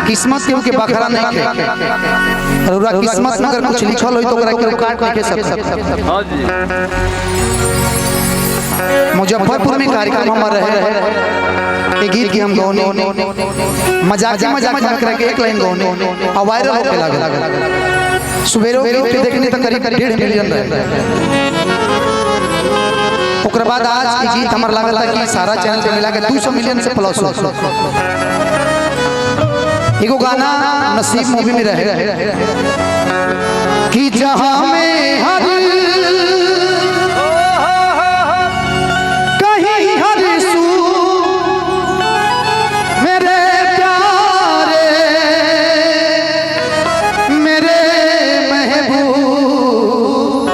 किस्मत के बखरा नहीं के और किस्मत में अगर कुछ लिखल होई तो ओकरा के काट नहीं के सकता। हां जी मुजफ्फरपुर में कार्यक्रम हमार रहे एक गीत की हम गौने मजाक में करके एक लाइन गौने और वायरल होके लागल। सुबेरो गीत पे देखने तक करीब 1.5 मिलियन रहे। ओकर बाद आज की गीत हमार लागल कि सारा चैनल पे मिला के 200 मिलियन से प्लस हो। एगो गाना नसीब मूवी में रहे कि जहां में हर कहीं हर सू मेरे प्यारे मेरे महबूब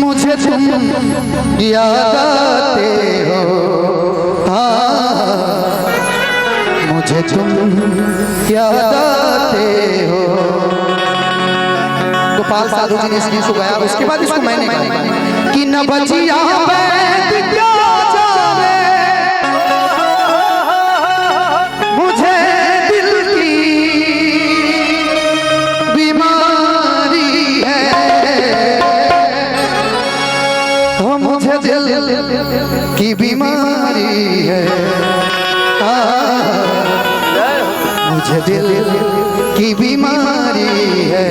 मुझे तुम याद आते हो। मुझे तुम याद आते हो। गोपाल साधु जी ने इस गीत को गाया। उसके बाद इसको मैंने गाया कि न बचिया बैठ क्या जावे मुझे दिल की बीमारी है। मुझे दिल की बीमारी है। मुझे दिल की बीमारी है।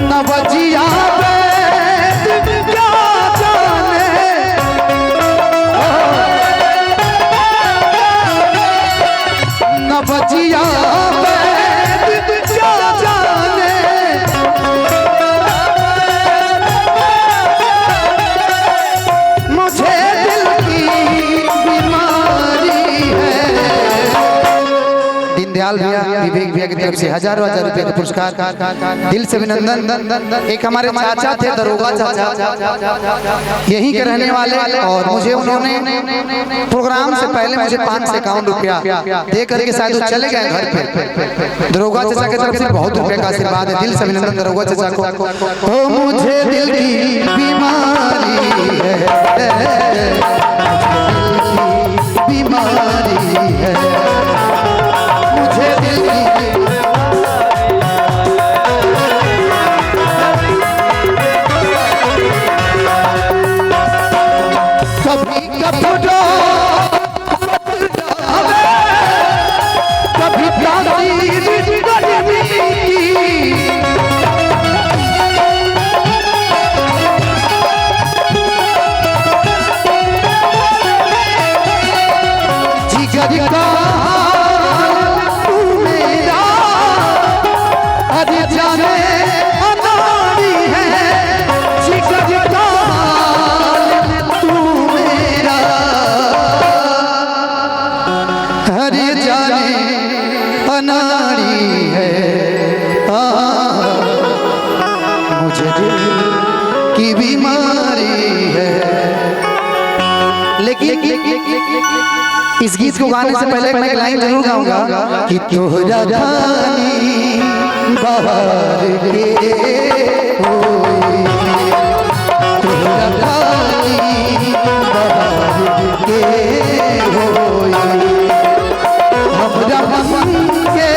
न बचिया बैठ क्या जाने न बचिया बैठ क्या जाने मुझे दिल की बीमारी है। दीनदयाल भैया विवेक भैया की तरफ से हजारों रुपए का पुरस्कार दिल से अभिनंदन। एक हमारे चाचा थे दरोगा चाचा यहीं के रहने वाले और मुझे उन्होंने प्रोग्राम से पहले मुझे 5 से 51 रुपया दे करके शायद वो चले गए घर पे। दरोगा चाचा की तरफ से बहुत रुपए का आशीर्वाद है। दिल से अभिनंदन दरोगा चाचा को। ओ मुझे दिल की बीमारी है बीमारी है। की बीमारी है। लेकिन इस गीत को गाने से पहले मैं एक लाइन जरूर गाऊंगा कि तोहरा धानी बाहर के तोहरा धानी बाहर के हमरा मन के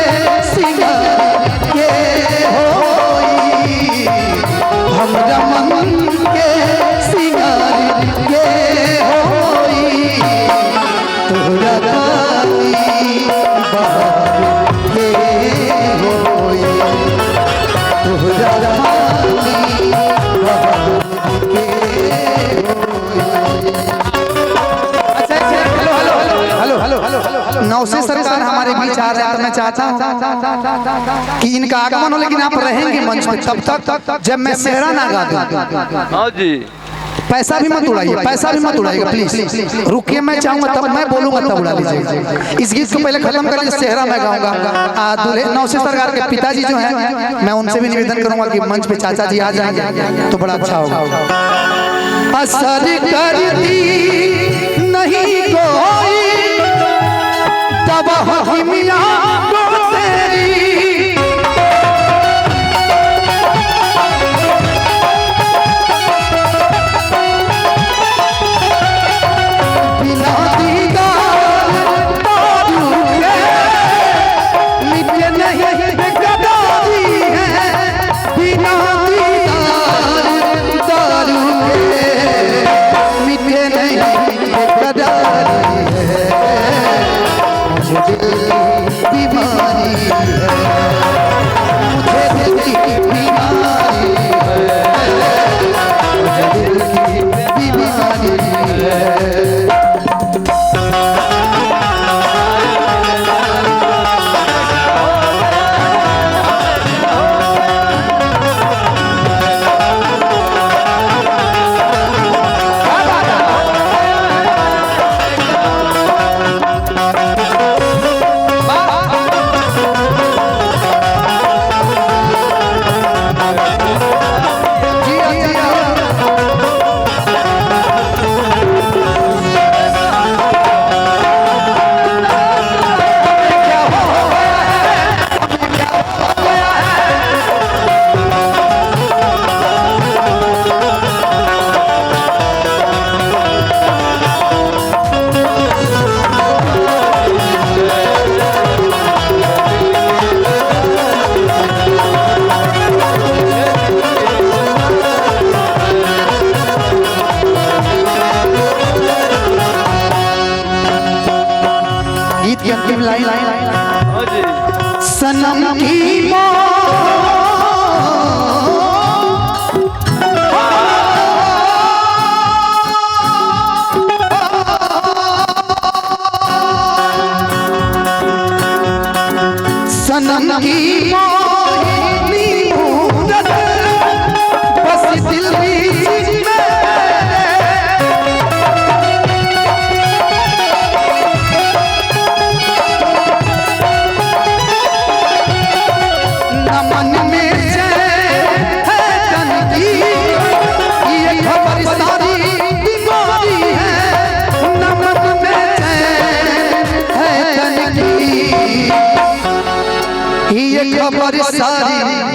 सिंगार के हमरा मन के सिंगार के होई तोहरा धानी बाहर के होई तोहरा धानी बाहर के होई। नौसे सरकार हमारे बीच आ रहे हैं तो मैं चाहता हूं कि इनका आगमन हो, लेकिन आप रहेंगे मंच पे तब तक जब मैं सेहरा ना गा दूं। हाँ जी पैसा भी मत उड़ाइए, पैसा भी मत उड़ाइएगा प्लीज। रुकिए, मैं चाहूंगा तब मैं बोलूंगा तब उड़ा लीजिएगा। इस गीत को पहले खत्म कर लीजिए, सेहरा मैं गाऊंगा। दूल्हे नौसे सरकार के पिताजी जो हैं मैं उनसे भी निवेदन करूंगा कि मंच पे चाचा जी आ जाएंगे तो बड़ा अच्छा होगा। असर करती नहीं कोई तब हमिया को तेरी बिना दीदार दारू के बीमारी है, मुझे दिल की बीमारी है, मुझे दिल की बीमारी है। सनम की सनम की मोहिनी मूरत बस दिल में खबर सारी